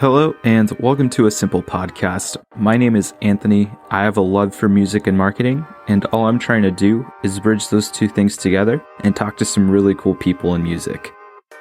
Hello and welcome to A Simple Podcast. My name is Anthony. I have a love for music and marketing, and all I'm trying to do is bridge those two things together and talk to some really cool people in music.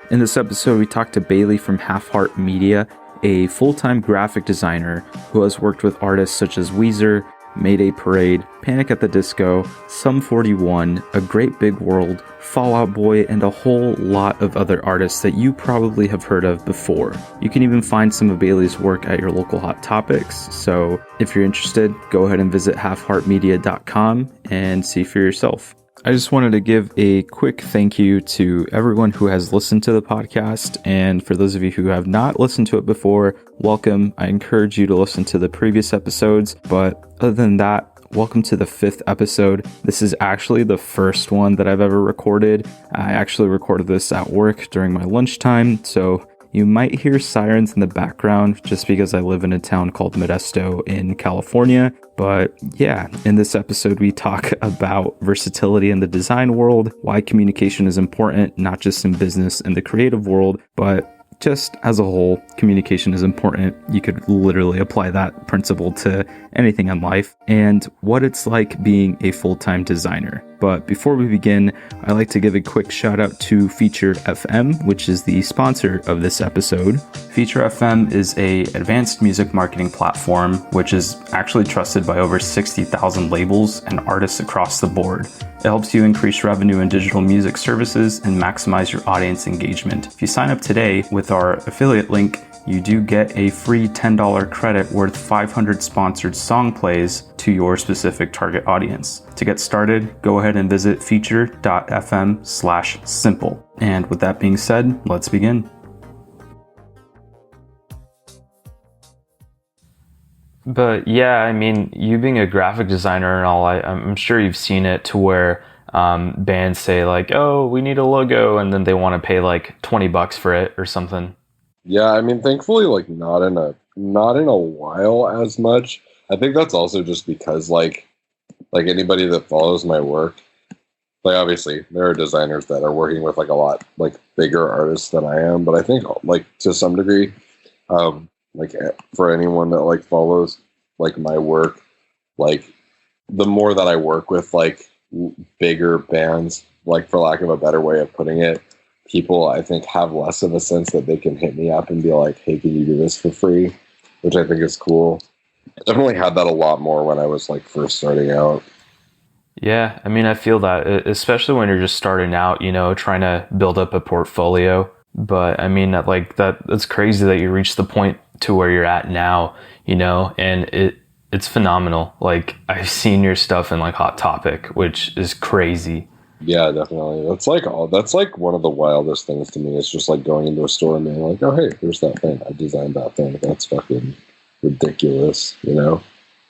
In this episode, we talked to Bailey from Halfheart Media, a full-time graphic designer who has worked with artists such as Weezer, Mayday Parade, Panic at the Disco, Sum 41, A Great Big World, Fall Out Boy, and a whole lot of other artists that you probably have heard of before. You can even find some of Bailey's work at your local Hot Topics, so if you're interested, go ahead and visit halfheartmedia.com and see for yourself. I just wanted to give a quick thank you to everyone who has listened to the podcast, and for those of you who have not listened to it before, welcome. I encourage you to listen to the previous episodes, but other than that, welcome to the 5th episode. This is actually the first one that I've ever recorded. I actually recorded this at work during my lunchtime, so you might hear sirens in the background just because I live in a town called Modesto in California. But yeah, in this episode, we talk about versatility in the design world, why communication is important, not just in business and the creative world, but just as a whole, communication is important. You could literally apply that principle to anything in life, and what it's like being a full-time designer. But before we begin, I'd like to give a quick shout out to Feature FM, which is the sponsor of this episode. Feature FM is a advanced music marketing platform, which is actually trusted by over 60,000 labels and artists across the board. It helps you increase revenue in digital music services and maximize your audience engagement. If you sign up today with our affiliate link, you do get a free $10 credit worth 500 sponsored song plays to your specific target audience. To get started, go ahead and visit feature.fm/simple. And with that being said, let's begin. But yeah, I mean, you being a graphic designer and all, I'm sure you've seen it to where bands say like, oh, we need a logo, and then they want to pay like $20 for it or something. Yeah, I mean, thankfully, like not in a while as much. I think that's also just because like anybody that follows my work, like obviously there are designers that are working with like a lot like bigger artists than I am, but I think like to some degree, like for anyone that like follows like my work, like the more that I work with like bigger bands, like for lack of a better way of putting it, people I think have less of a sense that they can hit me up and be like, hey, can you do this for free? Which I think is cool. I definitely had that a lot more when I was like first starting out. Yeah, I mean, I feel that, especially when you're just starting out, you know, trying to build up a portfolio. But I mean, like that's crazy that you reached the point to where you're at now, you know, and it's phenomenal. Like I've seen your stuff in like Hot Topic, which is crazy. Yeah, definitely. That's like one of the wildest things to me. It's just like going into a store and being like, oh, hey, here's that thing. I designed that thing. That's fucking ridiculous, you know?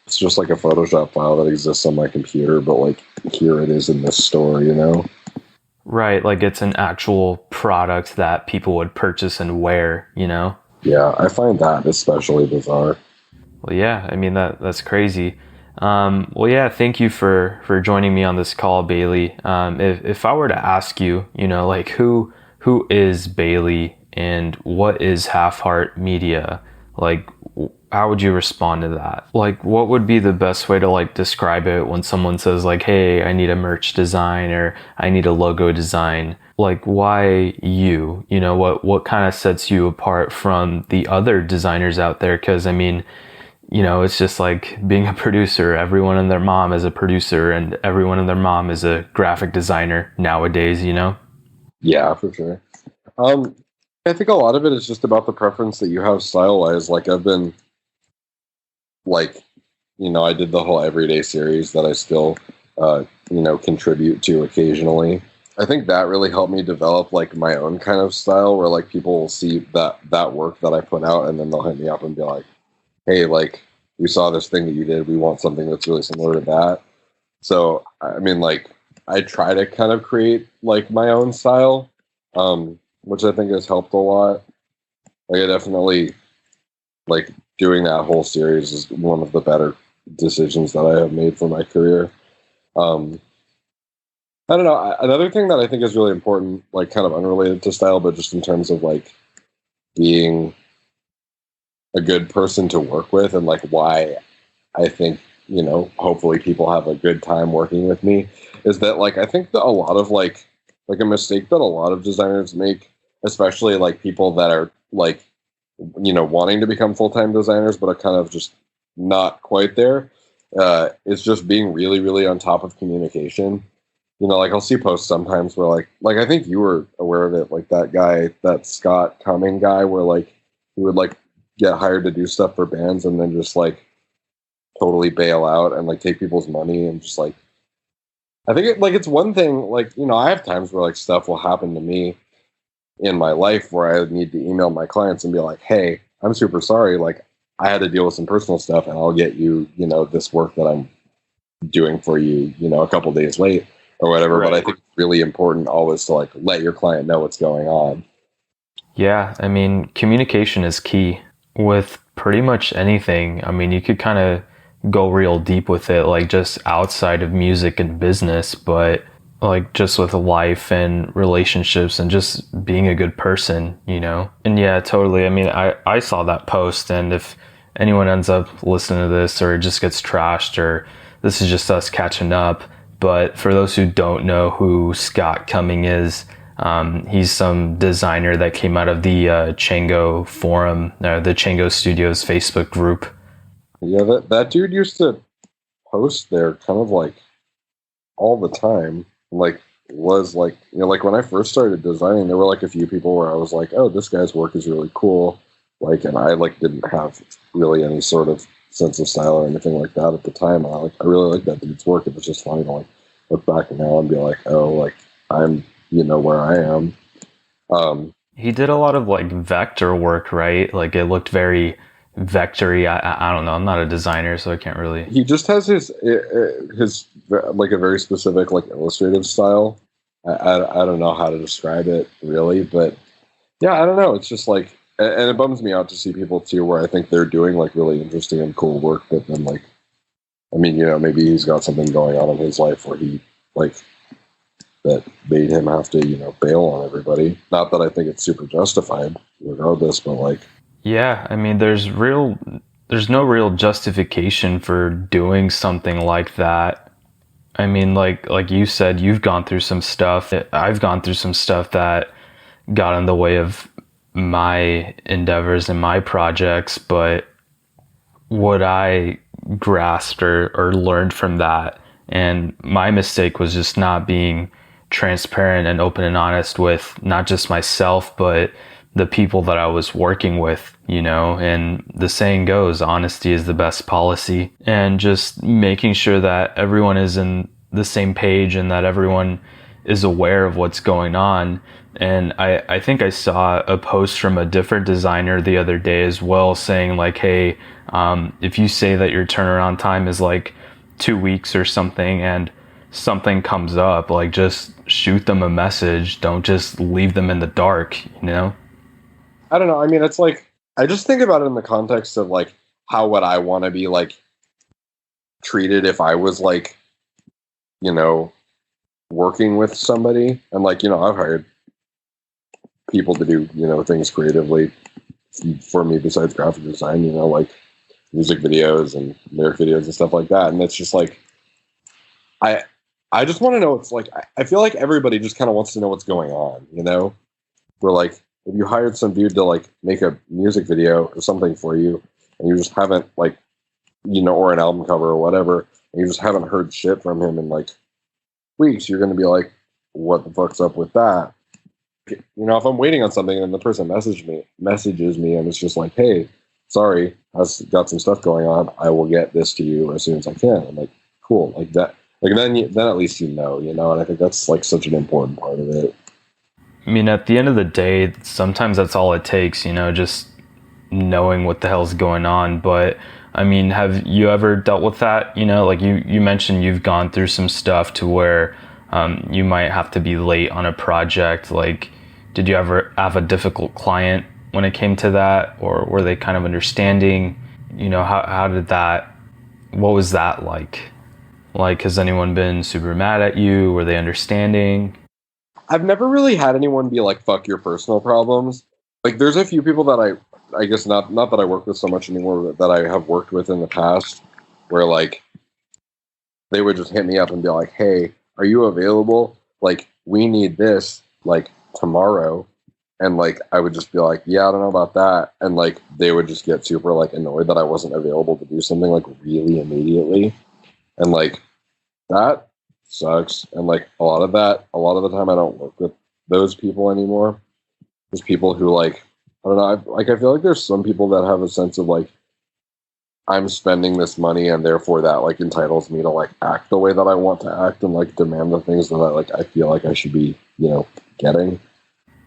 It's just like a Photoshop file that exists on my computer, but like here it is in this store, you know? Right, like it's an actual product that people would purchase and wear, you know? Yeah, I find that especially bizarre. Well, yeah, I mean, that's crazy. Well, yeah, thank you for joining me on this call, Bailey. If I were to ask you, you know, like who is Bailey and what is Halfheart Media? Like, how would you respond to that? Like, what would be the best way to like describe it when someone says like, hey, I need a merch design or I need a logo design? Like, why you? You know, what kind of sets you apart from the other designers out there? Because I mean, you know, it's just like being a producer. Everyone and their mom is a producer and everyone and their mom is a graphic designer nowadays, you know? Yeah, for sure. I think a lot of it is just about the preference that you have style-wise. Like I've been like, you know, I did the whole everyday series that I still, you know, contribute to occasionally. I think that really helped me develop like my own kind of style where like people will see that work that I put out and then they'll hit me up and be like, hey, like, we saw this thing that you did. We want something that's really similar to that. So, I mean, like, I try to kind of create, like, my own style, which I think has helped a lot. Like, I definitely, like, doing that whole series is one of the better decisions that I have made for my career. I don't know. Another thing that I think is really important, like, kind of unrelated to style, but just in terms of, like, being a good person to work with, and like why I think, hopefully people have a good time working with me, is that like I think that a lot of like a mistake that a lot of designers make, especially like people that are like, wanting to become full-time designers but are kind of just not quite there, is just being really, really on top of communication. Like I'll see posts sometimes where like I think you were aware of it, like that guy, that Scott Cumming guy, where like he would like get hired to do stuff for bands and then just like totally bail out and like take people's money, and just like I think it's one thing, like, I have times where like stuff will happen to me in my life where I need to email my clients and be like, hey, I'm super sorry, like I had to deal with some personal stuff and I'll get you, this work that I'm doing for you, a couple days late or whatever. Right. But I think it's really important always to like let your client know what's going on. Yeah, I mean, communication is key with pretty much anything. I mean, you could kind of go real deep with it, like just outside of music and business, but like just with life and relationships and just being a good person, And yeah, totally. I mean, I saw that post, and if anyone ends up listening to this or it just gets trashed, or this is just us catching up, but for those who don't know who Scott Cumming is, he's some designer that came out of the Chango forum, the Chango Studios Facebook group. Yeah, that dude used to post there kind of like all the time. Like was like, like when I first started designing, there were like a few people where I was like, oh, this guy's work is really cool. Like, and I like didn't have really any sort of sense of style or anything like that at the time. And I really like that dude's work. It was just funny to like look back now and be like, oh, like I'm, where I am. He did a lot of like vector work, right? Like it looked very vectory. I don't know. I'm not a designer, so I can't really. He just has his like a very specific like illustrative style. I don't know how to describe it really, but yeah, I don't know. It's just like, and it bums me out to see people too where I think they're doing like really interesting and cool work, but then like, I mean, maybe he's got something going on in his life where he like that made him have to, bail on everybody. Not that I think it's super justified regardless, but like, yeah, I mean, there's no real justification for doing something like that. I mean, like you said, you've gone through some stuff. I've gone through some stuff that got in the way of my endeavors and my projects, but what I grasped or learned from that, and my mistake was just not being transparent and open and honest with not just myself, but the people that I was working with, and the saying goes, honesty is the best policy, and just making sure that everyone is in the same page and that everyone is aware of what's going on. And I think I saw a post from a different designer the other day as well saying like, hey, if you say that your turnaround time is like 2 weeks or something and something comes up, like just shoot them a message. Don't just leave them in the dark, I don't know. I mean, it's like, I just think about it in the context of like, how would I want to be like treated if I was like, working with somebody, and like, I've hired people to do, things creatively for me besides graphic design, like music videos and lyric videos and stuff like that. And it's just like, I just want to know, it's like, I feel like everybody just kind of wants to know what's going on, We're like, if you hired some dude to like make a music video or something for you, and you just haven't like, or an album cover or whatever, and you just haven't heard shit from him in like weeks, you're going to be like, what the fuck's up with that? If I'm waiting on something and the person messages me and it's just like, hey, sorry, I've got some stuff going on, I will get this to you as soon as I can. I'm like, cool, like that. Like then at least and I think that's like such an important part of it. I mean, at the end of the day, sometimes that's all it takes, just knowing what the hell's going on. But I mean, have you ever dealt with that? Like you mentioned you've gone through some stuff to where you might have to be late on a project. Like, did you ever have a difficult client when it came to that, or were they kind of understanding? How did that, what was that like? Like, has anyone been super mad at you? Were they understanding? I've never really had anyone be like, fuck your personal problems. Like, there's a few people that I guess not that I work with so much anymore, but that I have worked with in the past, where like they would just hit me up and be like, "Hey, are you available? Like, we need this like tomorrow." And like I would just be like, "Yeah, I don't know about that," and like they would just get super like annoyed that I wasn't available to do something like really immediately, and like that sucks. And like a lot of the time, I don't work with those people anymore. There's people who like, I don't know. I feel like there's some people that have a sense of like, I'm spending this money and therefore that like entitles me to like act the way that I want to act and like demand the things that I feel like I should be, getting.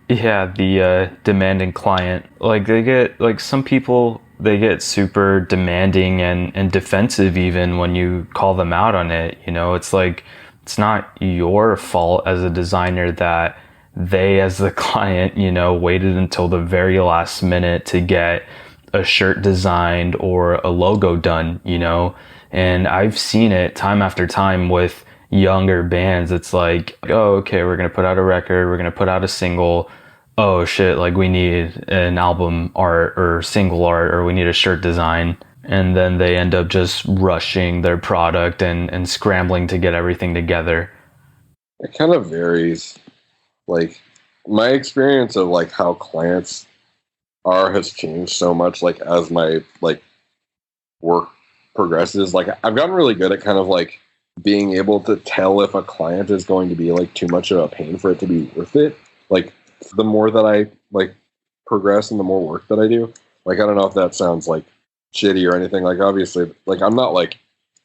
Yeah, the demanding client. Like they get like some people they get super demanding and defensive even when you call them out on it. It's like it's not your fault as a designer that they as the client, waited until the very last minute to get a shirt designed or a logo done. And I've seen it time after time with younger bands. It's like, oh, okay, we're going to put out a record, we're going to put out a single. Oh shit, like we need an album art or single art or we need a shirt design. And then they end up just rushing their product and scrambling to get everything together. It kind of varies. Like my experience of like how clients are has changed so much like as my like work progresses. Like I've gotten really good at kind of like being able to tell if a client is going to be like too much of a pain for it to be worth it. Like the more that I like progress and the more work that I do, like I don't know if that sounds like shitty or anything. Like obviously, like I'm not like,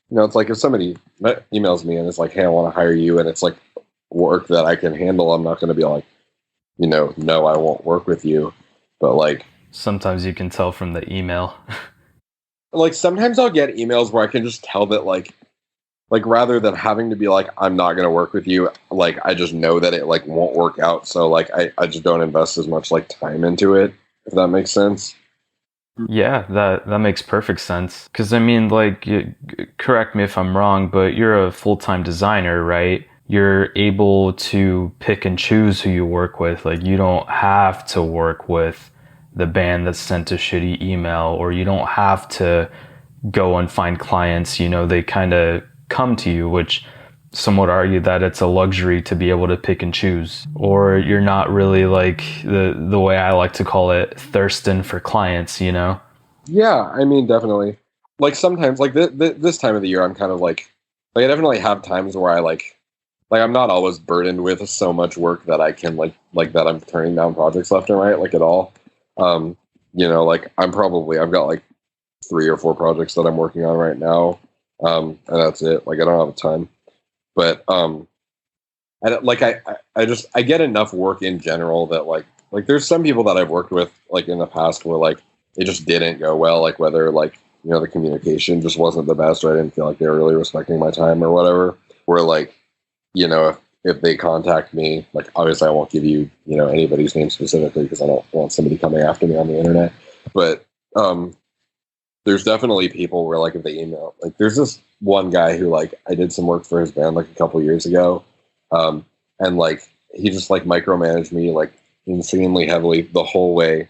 it's like if somebody emails me and it's like, hey, I want to hire you, and it's like work that I can handle, I'm not going to be like, no, I won't work with you. But like sometimes you can tell from the email. Like sometimes I'll get emails where I can just tell that like rather than having to be like, I'm not going to work with you, like I just know that it like won't work out. So like I just don't invest as much like time into it, if that makes sense. Yeah, that makes perfect sense. Because I mean, like, correct me if I'm wrong, but you're a full-time designer, right? You're able to pick and choose who you work with. Like, you don't have to work with the band that sent a shitty email, or you don't have to go and find clients. They kind of come to you, which some would argue that it's a luxury to be able to pick and choose. Or you're not really like the way I like to call it, thirsting for clients. Yeah, I mean, definitely. Like sometimes, like this time of the year, I'm kind of like I definitely have times where I like I'm not always burdened with so much work that I can like that I'm turning down projects left and right, like at all. Like I've got like 3 or 4 projects that I'm working on right now, and that's it. Like I don't have a ton, but I get enough work in general that like there's some people that I've worked with like in the past where like it just didn't go well, like whether like the communication just wasn't the best, or I didn't feel like they were really respecting my time or whatever. Where like if they contact me, like obviously I won't give you anybody's name specifically because I don't want somebody coming after me on the internet, but there's definitely people where like if they email, like there's this one guy who like I did some work for his band like a couple years ago, and like he just like micromanaged me like insanely heavily the whole way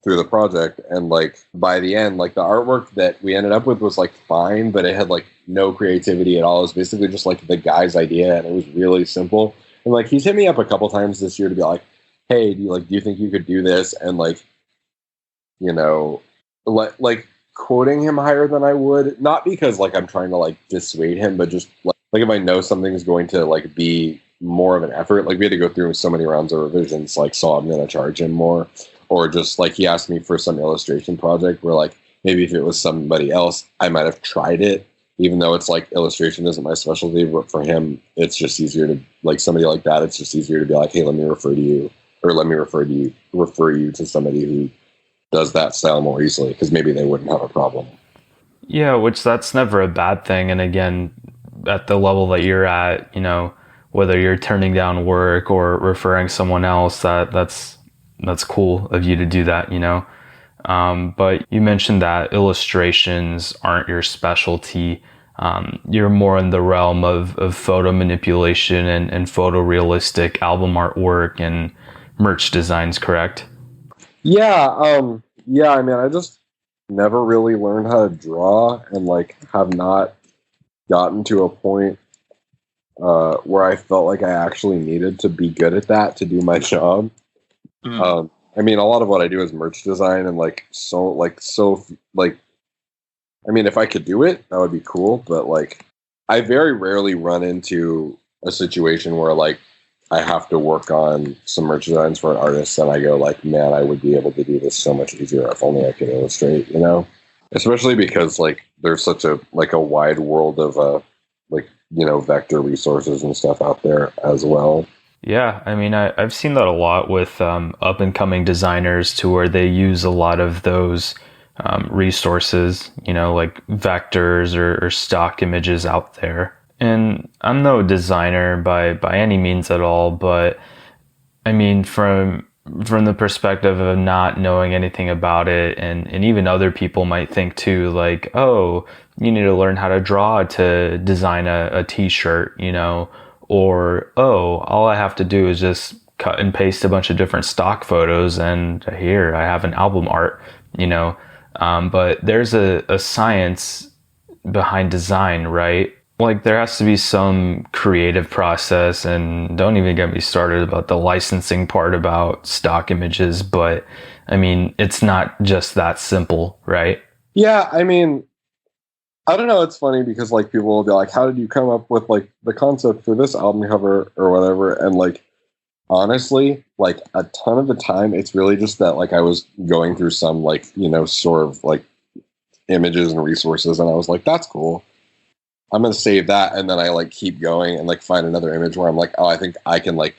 through the project, and like by the end, like the artwork that we ended up with was like fine, but it had like no creativity at all. It was basically just like the guy's idea, and it was really simple. And like he's hit me up a couple times this year to be like, hey, do you think you could do this? And like like quoting him higher than I would, not because like I'm trying to like dissuade him, but just like if I know something is going to like be more of an effort, like we had to go through so many rounds of revisions, like so I'm going to charge him more. Or just like he asked me for some illustration project where like maybe if it was somebody else, I might have tried it, even though it's like illustration isn't my specialty. But for him, it's just easier to like somebody like that. It's just easier to be like, hey, let me refer you to somebody who does that style more easily, because maybe they wouldn't have a problem. Yeah, which that's never a bad thing. And again, at the level that you're at, whether you're turning down work or referring someone else, that's cool of you to do that, But you mentioned that illustrations aren't your specialty. You're more in the realm of photo manipulation and photorealistic album artwork and merch designs, correct? Yeah, I mean, I just never really learned how to draw and like have not gotten to a point where I felt like I actually needed to be good at that to do my job. I mean, a lot of what I do is merch design and I mean, if I could do it, that would be cool, but like I very rarely run into a situation where like I have to work on some merch designs for an artist and I go like, man, I would be able to do this so much easier if only I could illustrate, you know? Especially because like there's such a wide world of vector resources and stuff out there as well. Yeah, I mean, I've seen that a lot with up and coming designers to where they use a lot of those resources, like vectors or stock images out there. And I'm no designer by any means at all, but I mean, from the perspective of not knowing anything about it, and even other people might think too, like, oh, you need to learn how to draw to design a t-shirt, or oh, all I have to do is just cut and paste a bunch of different stock photos, and here I have an album art, but there's a science behind design, right? Like there has to be some creative process, and don't even get me started about the licensing part about stock images, but I mean, it's not just that simple, right? Yeah, I mean, I don't know, it's funny because like people will be like, how did you come up with like the concept for this album cover or whatever? And like honestly, like a ton of the time it's really just that like I was going through some like, sort of like images and resources and I was like, that's cool. I'm gonna save that, and then I like keep going and like find another image where I'm like, oh, I think I can like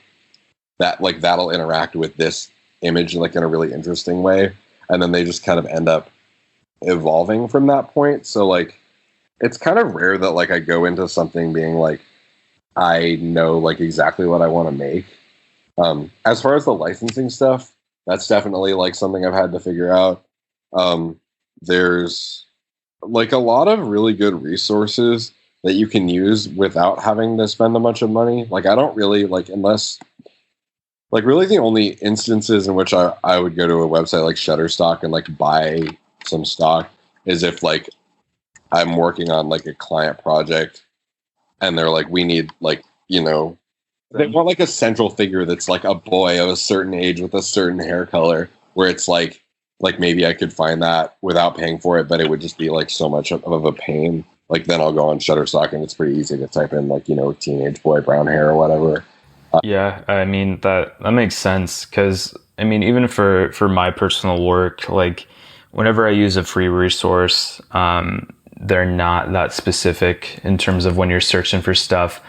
that, like that'll interact with this image like in a really interesting way, and then they just kind of end up evolving from that point. So like, it's kind of rare that like I go into something being like, I know like exactly what I want to make. As far as the licensing stuff, that's definitely like something I've had to figure out. There's like a lot of really good resources that you can use without having to spend a bunch of money. Like I don't really like unless like really the only instances in which I would go to a website like Shutterstock and like buy some stock is if like I'm working on like a client project and they're like, we need like, they want like a central figure that's like a boy of a certain age with a certain hair color where it's like maybe I could find that without paying for it, but it would just be like so much of a pain. Like then I'll go on Shutterstock and it's pretty easy to type in like, teenage boy, brown hair or whatever. Yeah, I mean that makes sense because I mean even for my personal work, like whenever I use a free resource, they're not that specific in terms of when you're searching for stuff.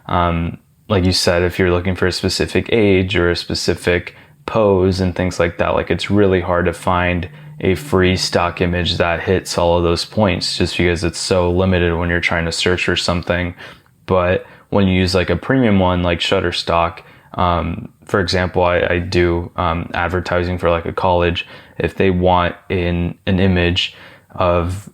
Like you said, if you're looking for a specific age or a specific pose and things like that, like it's really hard to find a free stock image that hits all of those points just because it's so limited when you're trying to search for something. But when you use like a premium one like Shutterstock, for example, I do advertising for like a college. If they want an image of,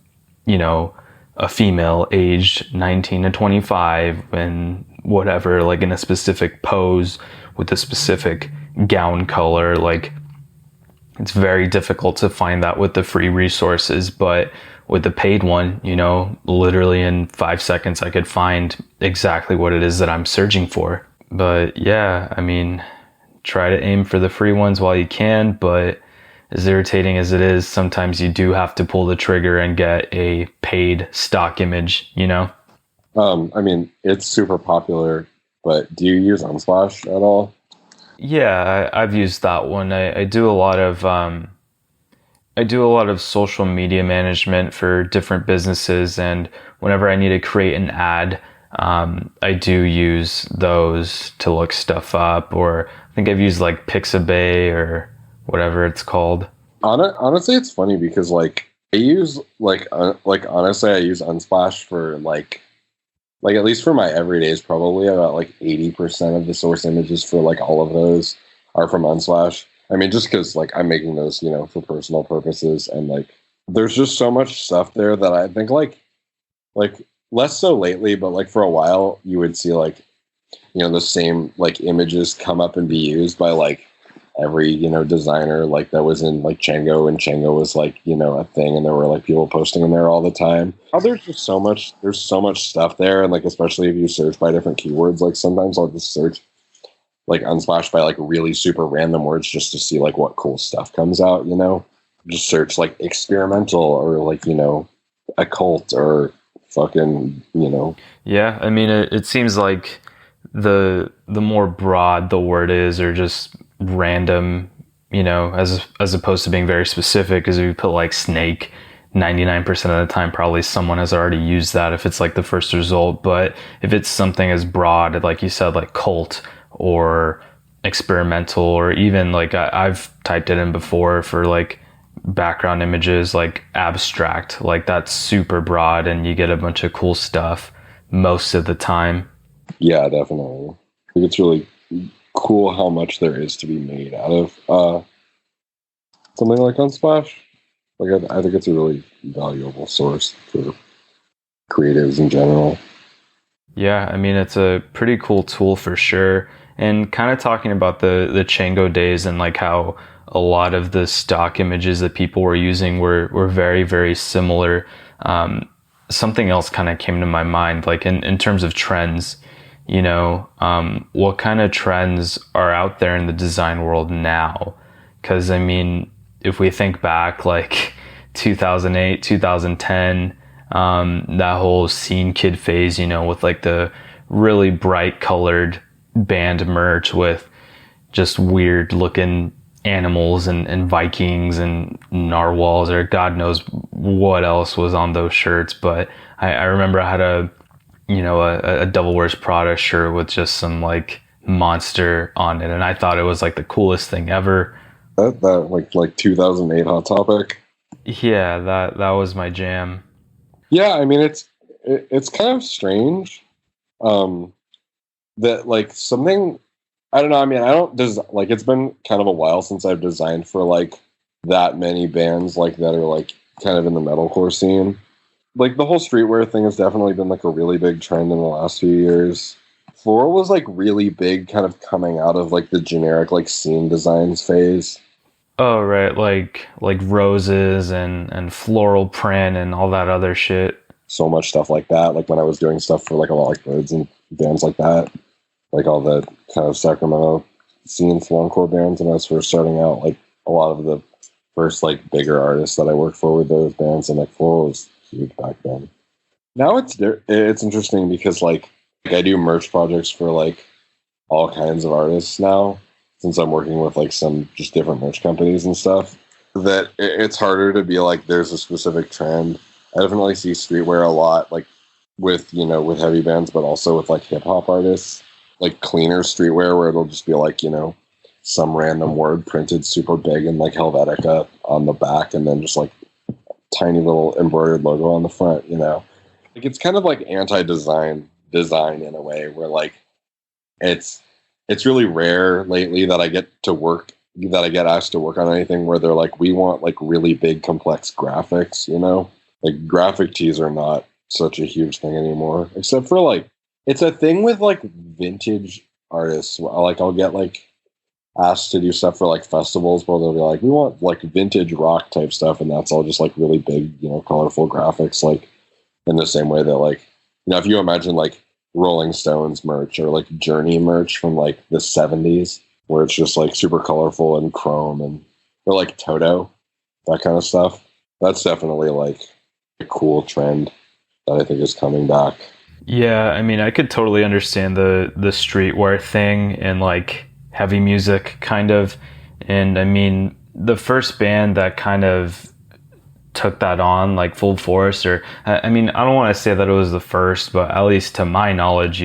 a female aged 19 to 25 and whatever, like in a specific pose with a specific gown color, like it's very difficult to find that with the free resources, but with the paid one, literally in 5 seconds I could find exactly what it is that I'm searching for. But yeah, I mean, try to aim for the free ones while you can, but as irritating as it is, sometimes you do have to pull the trigger and get a paid stock image, I mean, it's super popular, but do you use Unsplash at all? Yeah, I've used that one. I do a lot of social media management for different businesses, and whenever I need to create an ad, I do use those to look stuff up. Or I think I've used like Pixabay or whatever it's called. Honestly, it's funny because like I use honestly I use Unsplash for like at least for my everydays, probably about like 80% of the source images for like all of those are from Unsplash. I mean, just because like I'm making those, for personal purposes, and like there's just so much stuff there that I think like less so lately, but like for a while you would see like the same like images come up and be used by like every, designer like that was in like Django, and Django was like, a thing, and there were like people posting in there all the time. Oh, there's so much stuff there, and like especially if you search by different keywords, like sometimes I'll just search like Unsplash by like really super random words just to see like what cool stuff comes out, just search like experimental or like, occult or fucking, Yeah, I mean, it seems like the more broad the word is, or just random, as opposed to being very specific. Because if you put like snake, 99% of the time, probably someone has already used that if it's like the first result. But if it's something as broad, like you said, like cult or experimental, or even like I've typed it in before for like background images, like abstract, like that's super broad and you get a bunch of cool stuff most of the time. Yeah, definitely. I think it's really cool how much there is to be made out of something like Unsplash. Like I think it's a really valuable source for creatives in general. Yeah, I mean, it's a pretty cool tool for sure. And kind of talking about the Django days, and like how a lot of the stock images that people were using were very, very similar. Something else kind of came to my mind, like in terms of trends, what kind of trends are out there in the design world now? Because I mean, if we think back like 2008, 2010, that whole scene kid phase, with like the really bright colored band merch with just weird looking animals and Vikings and narwhals, or God knows what else was on those shirts. But I remember I had a Devil Wears Prada shirt with just some like monster on it, and I thought it was like the coolest thing ever. That like 2008 Hot Topic. Yeah, that was my jam. Yeah, I mean it's kind of strange that like something, I don't know. I mean, I don't like, it's been kind of a while since I've designed for like that many bands like that are like kind of in the metalcore scene. Like the whole streetwear thing has definitely been like a really big trend in the last few years. Floral was like really big, kind of coming out of like the generic like scene designs phase. Oh right, like roses and floral print and all that other shit. So much stuff like that. Like when I was doing stuff for like a lot like Birds and bands like that, like all the kind of Sacramento scene floralcore bands, and I was first starting out, like a lot of the first like bigger artists that I worked for with those bands, and like floral was huge back then. Now it's interesting because like I do merch projects for like all kinds of artists now, since I'm working with like some just different merch companies and stuff, that it's harder to be like there's a specific trend. I definitely see streetwear a lot, like with with heavy bands, but also with like hip hop artists, like cleaner streetwear where it'll just be like some random word printed super big in like Helvetica on the back, and then just like tiny little embroidered logo on the front. Like it's kind of like anti-design in a way, where like it's really rare lately that I get asked to work on anything where they're like, we want like really big complex graphics. Like graphic tees are not such a huge thing anymore, except for like it's a thing with like vintage artists. Like I'll get like asked to do stuff for like festivals where they'll be like, we want like vintage rock type stuff, and that's all just like really big, colorful graphics, like in the same way that like if you imagine like Rolling Stones merch or like Journey merch from like the 70s, where it's just like super colorful and chrome, or like Toto, that kind of stuff. That's definitely like a cool trend that I think is coming back. Yeah, I mean, I could totally understand the streetwear thing and like heavy music kind of. And I mean, the first band that kind of took that on like full force, or I mean, I don't want to say that it was the first, but at least to my knowledge,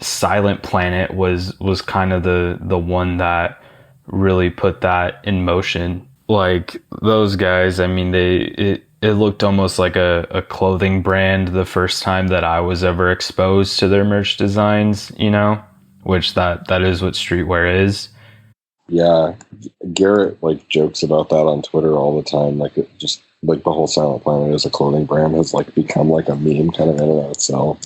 Silent Planet was kind of the one that really put that in motion. Like those guys, I mean, it looked almost like a clothing brand the first time that I was ever exposed to their merch designs, which that is what streetwear is. Yeah, Garrett like jokes about that on Twitter all the time. Like it just like the whole Silent Planet as a clothing brand has like become like a meme kind of in and of itself.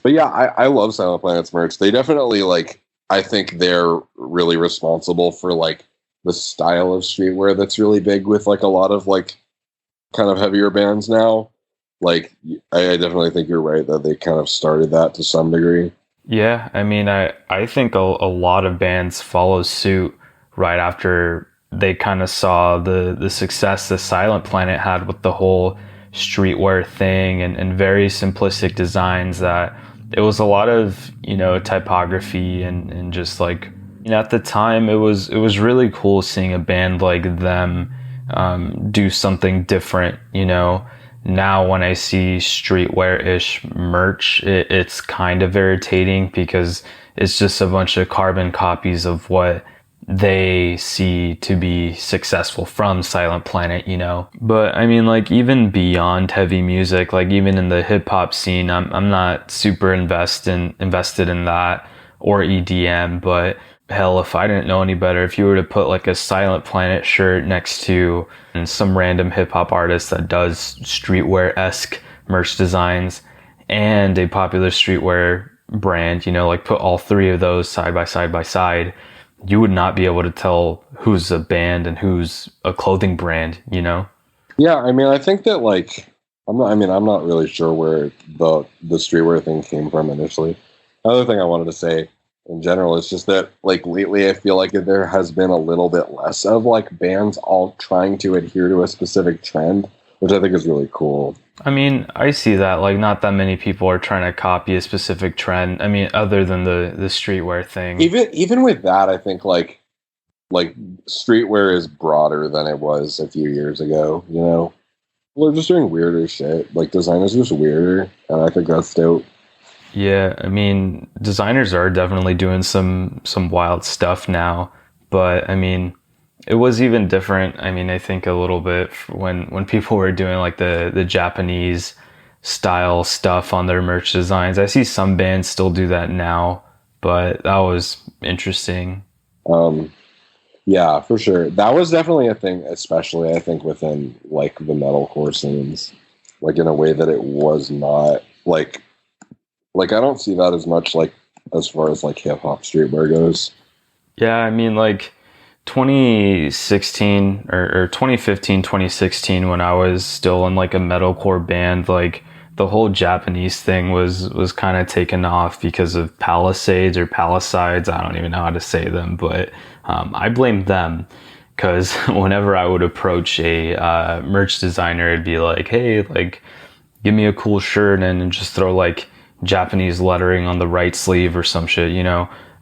But yeah, I love Silent Planet's merch. They definitely like, I think they're really responsible for like the style of streetwear that's really big with like a lot of like kind of heavier bands now. Like I definitely think you're right that they kind of started that to some degree. Yeah, I mean, I think a lot of bands follow suit right after they kind of saw the success that Silent Planet had with the whole streetwear thing and very simplistic designs that it was a lot of, typography and just like, at the time it was really cool seeing a band like them do something different, Now when I see streetwear-ish merch, it's kind of irritating because it's just a bunch of carbon copies of what they see to be successful from Silent Planet, But I mean, like, even beyond heavy music, like even in the hip hop scene, I'm not super invested in that or EDM, but hell, if I didn't know any better, if you were to put like a Silent Planet shirt next to some random hip hop artist that does streetwear-esque merch designs and a popular streetwear brand, like put all three of those side by side by side, you would not be able to tell who's a band and who's a clothing brand, Yeah, I mean, I think that like I'm not really sure where the streetwear thing came from initially. Another thing I wanted to say in general is just that like lately I feel like there has been a little bit less of like bands all trying to adhere to a specific trend, which I think is really cool. I mean, I see that, like, not that many people are trying to copy a specific trend. I mean, other than the streetwear thing. Even with that, I think like streetwear is broader than it was a few years ago, People are just doing weirder shit. Like designers are just weirder, and I think that's dope. Yeah, I mean, designers are definitely doing some wild stuff now, but I mean, it was even different. I mean, I think a little bit when people were doing like the Japanese style stuff on their merch designs. I see some bands still do that now, but that was interesting. Yeah, for sure. That was definitely a thing, especially I think within like the metalcore scenes, like in a way that it was not like I don't see that as much like as far as like hip hop streetwear goes. Yeah, I mean, like 2016 or 2015, 2016, when I was still in like a metalcore band, like the whole Japanese thing was kind of taken off because of Palisades or Palisades. I don't even know how to say them, but I blame them because whenever I would approach a merch designer, it'd be like, hey, like, give me a cool shirt and just throw like Japanese lettering on the right sleeve or some shit,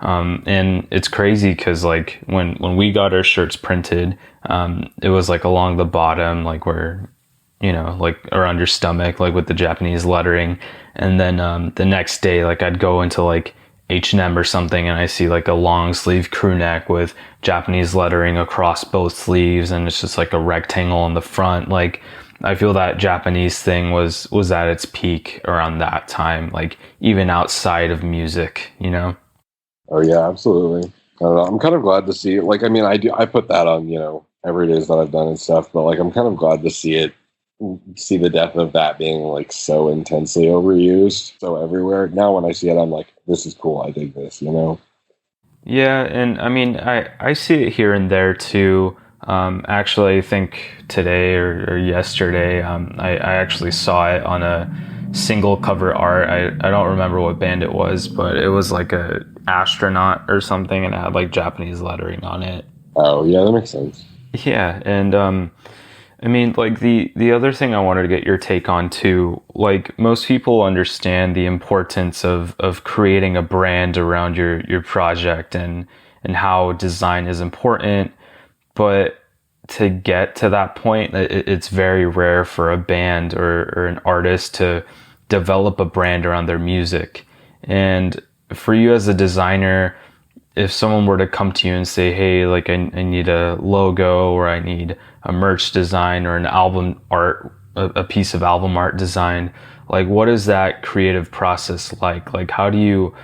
and it's crazy because like when we got our shirts printed, it was like along the bottom, like where, like around your stomach, like with the Japanese lettering. And then the next day, like I'd go into like H&M or something and I see like a long sleeve crew neck with Japanese lettering across both sleeves, and it's just like a rectangle on the front. Like I feel that Japanese thing was at its peak around that time, like even outside of music, Oh yeah, absolutely. I don't know. I'm kind of glad to see it. Like, I mean, I put that on, every days that I've done and stuff, but like, I'm kind of glad to see the depth of that being like so intensely overused, so everywhere. Now when I see it, I'm like, this is cool. I dig this, Yeah, and I mean, I see it here and there too. Actually, I think today or yesterday, I actually saw it on a single cover art. I don't remember what band it was, but it was like a astronaut or something, and it had like Japanese lettering on it. Oh yeah, that makes sense. Yeah, and I mean, like the other thing I wanted to get your take on too, like most people understand the importance of creating a brand around your project and how design is important, but to get to that point, it's very rare for a band or an artist to develop a brand around their music. And for you as a designer, if someone were to come to you and say, hey, like I need a logo, or I need a merch design or an album art, a piece of album art design, like what is that creative process like? Like how do you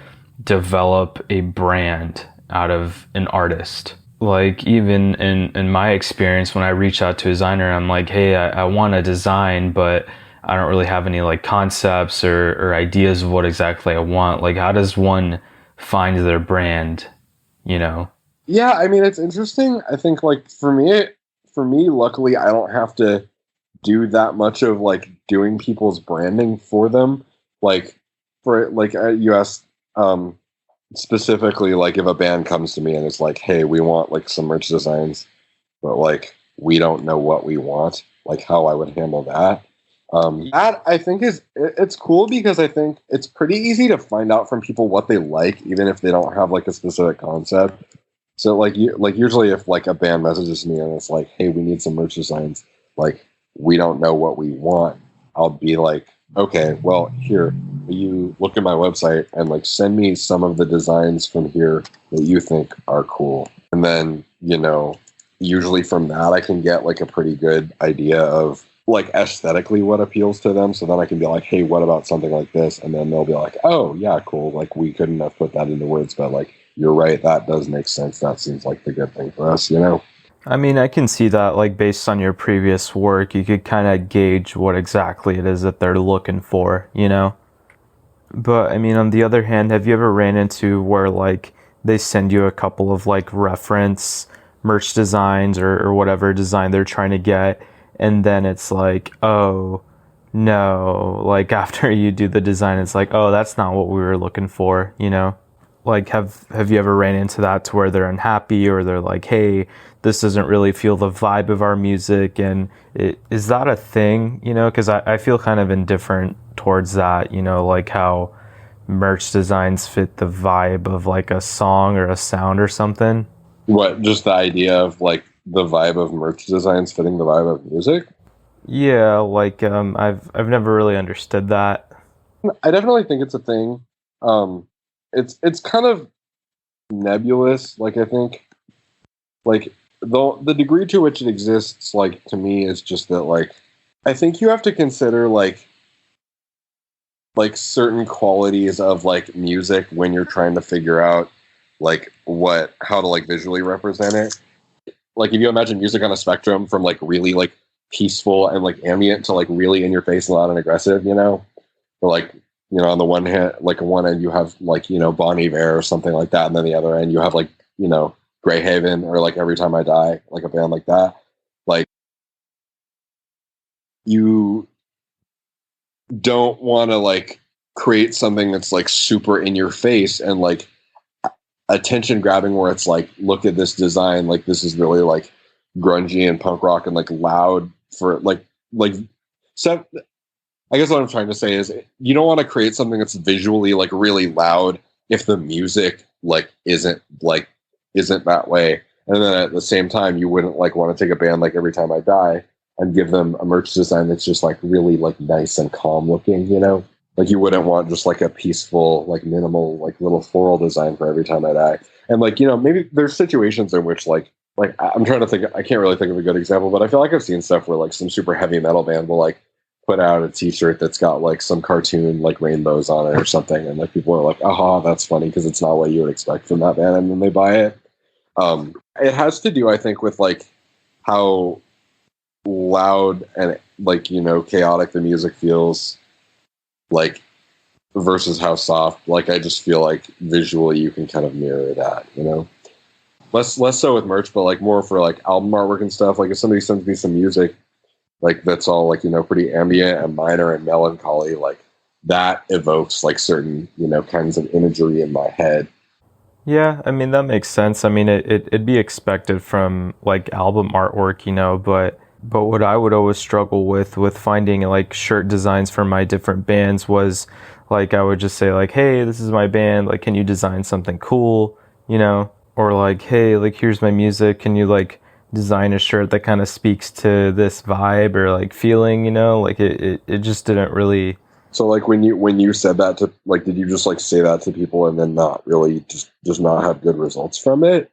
develop a brand out of an artist? Like even in my experience, when I reach out to a designer, I'm like, hey, I want a design, but I don't really have any like concepts or ideas of what exactly I want. Like how does one find their brand? you know? Yeah, I mean, it's interesting. I think like for me, luckily, I don't have to do that much of like doing people's branding for them. Like for like you asked specifically, like if a band comes to me and it's like, hey, we want like some merch designs, but like we don't know what we want, like how I would handle that. That I think it's cool because I think it's pretty easy to find out from people what they like, even if they don't have like a specific concept. So like usually if like a band messages me and it's like, hey, we need some merch designs, like we don't know what we want, I'll be like, okay, well here, you look at my website and like send me some of the designs from here that you think are cool. And then, usually from that I can get like a pretty good idea of like aesthetically what appeals to them. So then I can be like, hey, what about something like this? And then they'll be like, oh yeah, cool. Like we couldn't have put that into words, but like you're right, that does make sense. That seems like the good thing for us, I mean, I can see that, like, based on your previous work, you could kind of gauge what exactly it is that they're looking for, you know? But, I mean, on the other hand, have you ever ran into where, like, they send you a couple of, like, reference merch designs or whatever design they're trying to get, and then it's like, oh, no, like, after you do the design, it's like, oh, that's not what we were looking for, you know? Like, have you ever ran into that to where they're unhappy or they're like, hey, this doesn't really feel the vibe of our music? And is that a thing, you know? Because I feel kind of indifferent towards that, you know, like how merch designs fit the vibe of like a song or a sound or something. What, just the idea of like the vibe of merch designs fitting the vibe of music? Yeah, like I've never really understood that. I definitely think it's a thing. It's kind of nebulous. Like I think, like the degree to which it exists, like to me, is just that like I think you have to consider like certain qualities of like music when you're trying to figure out like how to like visually represent it. Like if you imagine music on a spectrum from like really like peaceful and like ambient to like really in your face, loud and aggressive, or like on the one hand, like on one end you have like Bon Iver or something like that, and then the other end you have like Greyhaven or like Every Time I Die, like a band like that. Like you don't want to like create something that's like super in your face and like attention grabbing, where it's like, look at this design, like this is really like grungy and punk rock and like loud for like so I guess what I'm trying to say is you don't want to create something that's visually like really loud if the music like isn't that way. And then at the same time, you wouldn't like want to take a band like Every Time I Die and give them a merch design that's just like really like nice and calm looking, Like you wouldn't want just like a peaceful, like minimal, like little floral design for Every Time I Die. And like, maybe there's situations in which like I'm trying to think, I can't really think of a good example, but I feel like I've seen stuff where like some super heavy metal band will like put out a t-shirt that's got like some cartoon like rainbows on it or something, and like people are like, aha, that's funny because it's not what you would expect from that band, and then they buy it. It has to do, I think, with like how loud and like chaotic the music feels, like versus how soft. Like I just feel like visually you can kind of mirror that, less so with merch, but like more for like album artwork and stuff. Like if somebody sends me some music like that's all like pretty ambient and minor and melancholy, like that evokes like certain kinds of imagery in my head. Yeah, I mean that makes sense. I mean it'd be expected from like album artwork, you know, but what I would always struggle with finding like shirt designs for my different bands was like I would just say like, hey, this is my band, like can you design something cool, you know? Or like, hey, like here's my music, can you like design a shirt that kind of speaks to this vibe or like feeling, you know? Like it just didn't really. So like when you said that to like, did you just like say that to people and then not really just not have good results from it?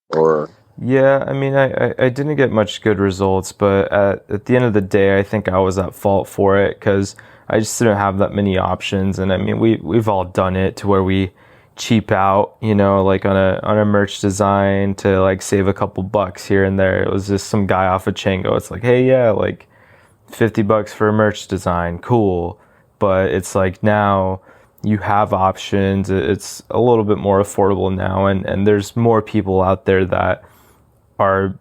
Or Yeah, I mean, I didn't get much good results, but at the end of the day, I think I was at fault for it because I just didn't have that many options. And I mean, we've all done it to where we cheap out, you know, like on a merch design to like save a couple bucks here and there. It was just some guy off of Chango. It's like, hey, yeah, like $50 for a merch design, cool. But it's like now you have options. It's a little bit more affordable now, and there's more people out there that are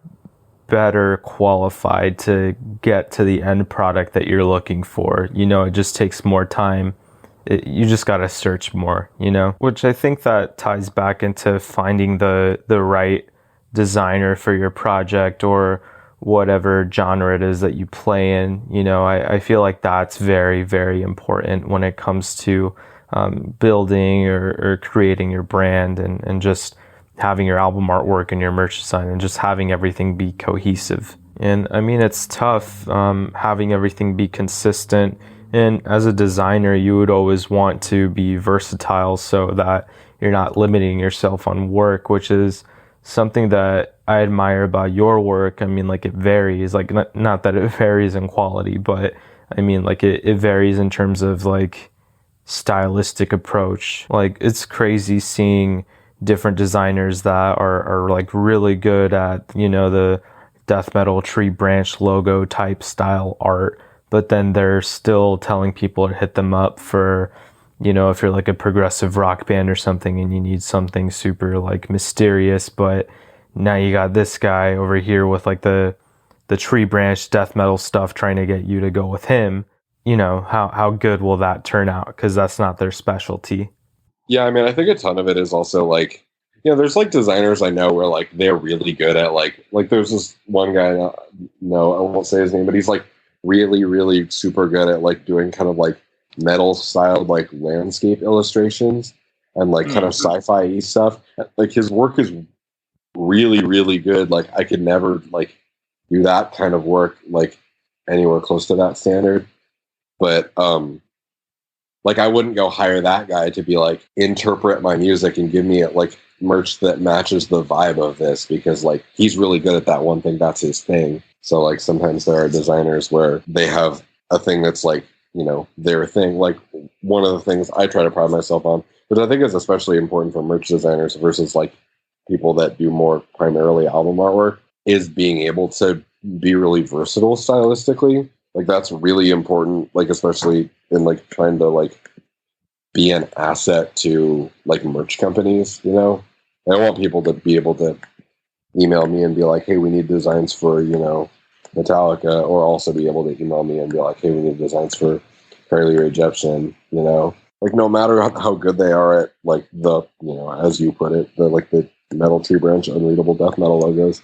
better qualified to get to the end product that you're looking for. It just takes more time. You just got to search more, which I think that ties back into finding the right designer for your project or whatever genre it is that you play in. I feel like that's very, very important when it comes to building or creating your brand and just having your album artwork and your merch design and just having everything be cohesive. And I mean, it's tough having everything be consistent. And as a designer, you would always want to be versatile so that you're not limiting yourself on work, which is something that I admire about your work. I mean, like it varies, like not that it varies in quality, but I mean, like it varies in terms of like stylistic approach. Like it's crazy seeing different designers that are like really good at, the death metal tree branch logo type style art, but then they're still telling people to hit them up for, if you're like a progressive rock band or something and you need something super like mysterious, but now you got this guy over here with like the tree branch death metal stuff trying to get you to go with him. How good will that turn out? Because that's not their specialty. Yeah, I mean, I think a ton of it is also like, there's like designers I know where like they're really good at like there's this one guy, no, I won't say his name, but he's like really, really super good at like doing kind of like metal styled like landscape illustrations and like kind of sci-fi stuff. Like his work is really, really good. Like I could never like do that kind of work like anywhere close to that standard. But like I wouldn't go hire that guy to be like interpret my music and give me like merch that matches the vibe of this, because like he's really good at that one thing. That's his thing. So like sometimes there are designers where they have a thing that's like, their thing. Like one of the things I try to pride myself on, which I think is especially important for merch designers versus like people that do more primarily album artwork, is being able to be really versatile stylistically. Like that's really important, like especially in like trying to like be an asset to like merch companies, I want people to be able to email me and be like, hey, we need designs for, Metallica, or also be able to email me and be like, hey, we need designs for Carly Rae Jepsen, like no matter how good they are at like the, as you put it, the metal tree branch unreadable death metal logos,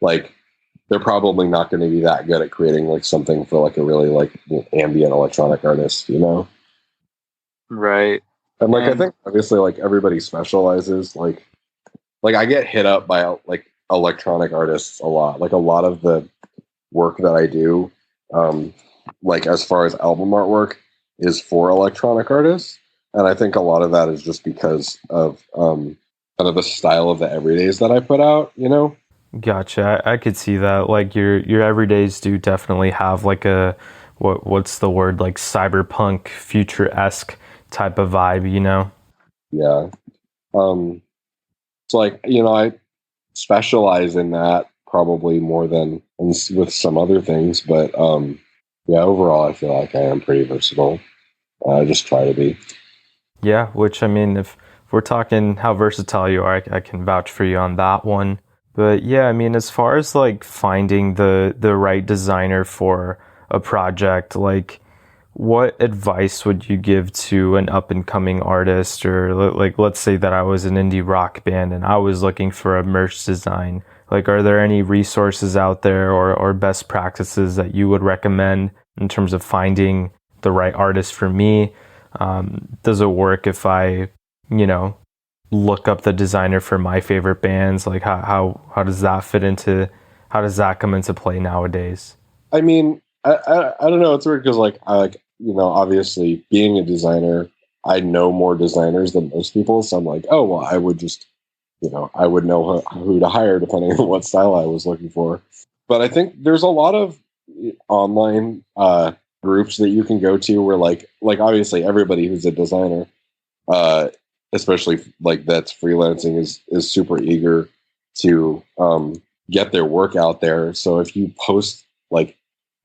like they're probably not going to be that good at creating like something for like a really like ambient electronic artist, Right. And like I think obviously like everybody specializes. Like I get hit up by like electronic artists a lot. Like a lot of the work that I do, like as far as album artwork, is for electronic artists, and I think a lot of that is just because of kind of the style of the everydays that I put out. Gotcha. I could see that. Like your everydays do definitely have like a what's the word, like cyberpunk future-esque type of vibe. Yeah. So like I specialize in that probably more than with some other things, but yeah, overall I feel like I am pretty versatile. I just try to be. Yeah, which I mean, if we're talking how versatile you are, I can vouch for you on that one. But yeah, I mean, as far as like finding the right designer for a project, like what advice would you give to an up and coming artist, or like let's say that I was an indie rock band and I was looking for a merch design. Like, are there any resources out there or best practices that you would recommend in terms of finding the right artist for me? Does it work if I, look up the designer for my favorite bands? Like how does that fit into, how does that come into play nowadays? I mean, I don't know. It's weird because like I like obviously being a designer, I know more designers than most people. So I'm like, oh well, I would just I would know who to hire depending on what style I was looking for. But I think there's a lot of online groups that you can go to where like obviously everybody who's a designer, especially like that's freelancing, is super eager to get their work out there. So if you post, like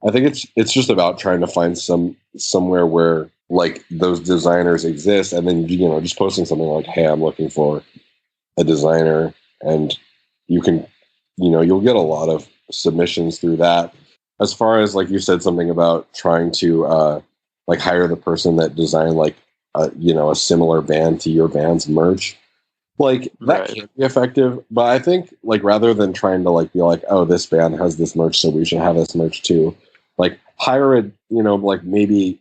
I think it's just about trying to find somewhere where like those designers exist, and then just posting something like, "Hey, I'm looking for a designer," and you can, you'll get a lot of submissions through that. As far as like you said something about trying to like hire the person that designed like a similar band to your band's merch, like that can be effective. But I think like rather than trying to like be like, oh, this band has this merch, so we should have this merch too, like hire a like maybe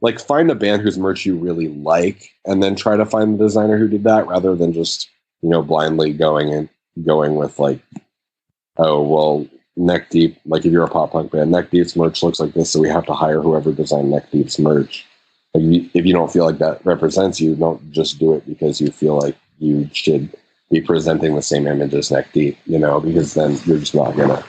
like find a band whose merch you really like, and then try to find the designer who did that, rather than just blindly going with like, oh well, Neck Deep, like if you're a pop punk band, Neck Deep's merch looks like this, so we have to hire whoever designed Neck Deep's merch. Like if you don't feel like that represents you, don't just do it because you feel like you should be presenting the same image as Neck Deep, because then you're just not gonna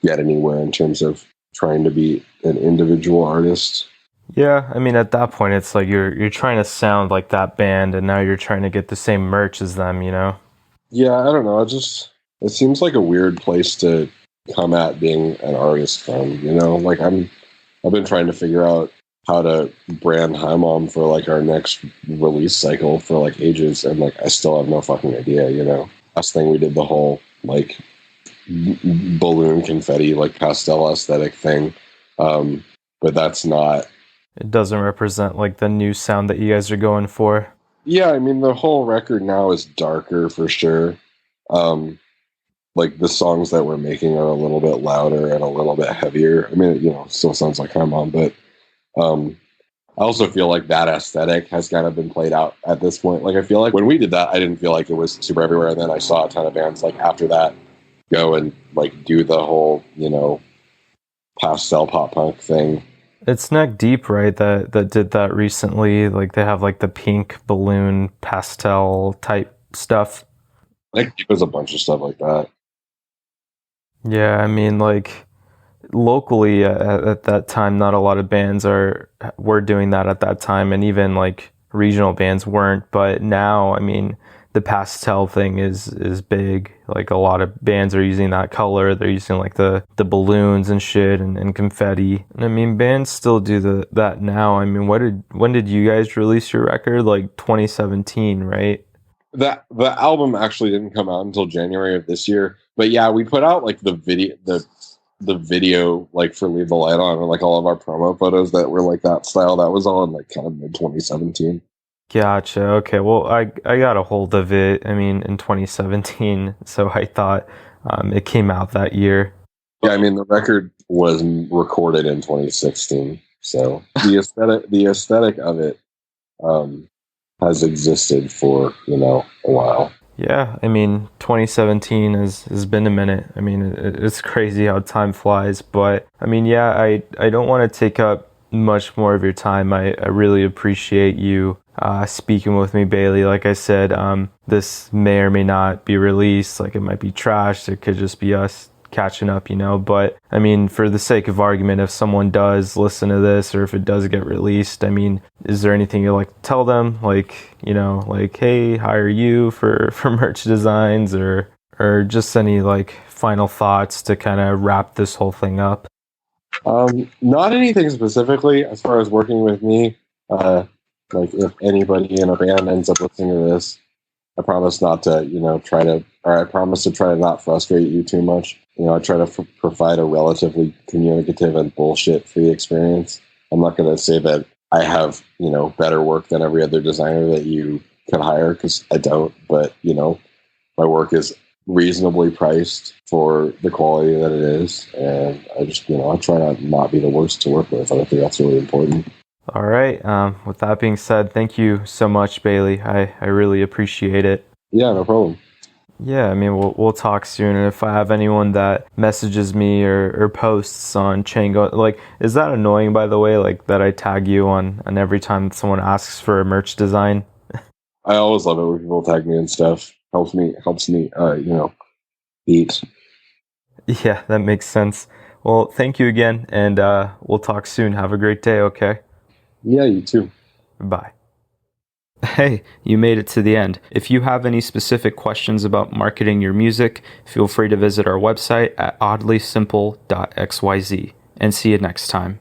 get anywhere in terms of trying to be an individual artist. Yeah, I mean, at that point, it's like you're trying to sound like that band, and now you're trying to get the same merch as them, Yeah, I don't know. It seems like a weird place to come at being an artist from. Like I've been trying to figure out how to brand Hi Mom for like our next release cycle for like ages, and like I still have no fucking idea. Last thing we did the whole like balloon confetti like pastel aesthetic thing, but that's not. It doesn't represent like the new sound that you guys are going for. Yeah, I mean the whole record now is darker for sure. Like the songs that we're making are a little bit louder and a little bit heavier. I mean, it still sounds like Hi Mom, but I also feel like that aesthetic has kind of been played out at this point. Like I feel like when we did that, I didn't feel like it was super everywhere, and then I saw a ton of bands like after that go and like do the whole pastel pop punk thing. It's Neck Deep, right? That did that recently. Like they have like the pink balloon pastel type stuff. Like there's a bunch of stuff like that. Yeah, I mean, like locally at that time, not a lot of bands were doing that at that time, and even like regional bands weren't. But now, I mean, the pastel thing is big. Like a lot of bands are using that color. They're using like the balloons and shit and confetti. And I mean, bands still do that now. I mean, when did you guys release your record? Like 2017, right? The album actually didn't come out until January of this year. But yeah, we put out like the video like for Leave the Light On, and like all of our promo photos that were like that style. That was all in like kind of mid 2017. Gotcha. Okay. Well, I got a hold of it. I mean, in 2017, so I thought it came out that year. Yeah, I mean the record was recorded in 2016, so the aesthetic of it has existed for a while. Yeah, I mean, 2017 has been a minute. I mean, it's crazy how time flies. But I mean, yeah, I don't want to take up much more of your time. I really appreciate you speaking with me, Bailey. Like I said, this may or may not be released. Like it might be trashed. It could just be us catching up, But I mean, for the sake of argument, if someone does listen to this, or if it does get released, I mean, is there anything you'd like to tell them? Like, like, hey, hire you for merch designs, or just any like final thoughts to kind of wrap this whole thing up? Not anything specifically as far as working with me. Like if anybody in a band ends up listening to this, I promise not to, I promise to try to not frustrate you too much. I try to provide a relatively communicative and bullshit-free experience. I'm not going to say that I have, better work than every other designer that you could hire, because I don't. But, my work is reasonably priced for the quality that it is. And I just, I try to not be the worst to work with. I think that's really important. All right. With that being said, thank you so much, Bailey. I really appreciate it. Yeah, no problem. Yeah, I mean, we'll talk soon. And if I have anyone that messages me or posts on Chango, like, is that annoying, by the way, like that I tag you on every time someone asks for a merch design? I always love it when people tag me and stuff. Helps me, eat. Yeah, that makes sense. Well, thank you again, and we'll talk soon. Have a great day, okay? Yeah, you too. Bye. Hey, you made it to the end. If you have any specific questions about marketing your music, feel free to visit our website at oddlysimple.xyz. And see you next time.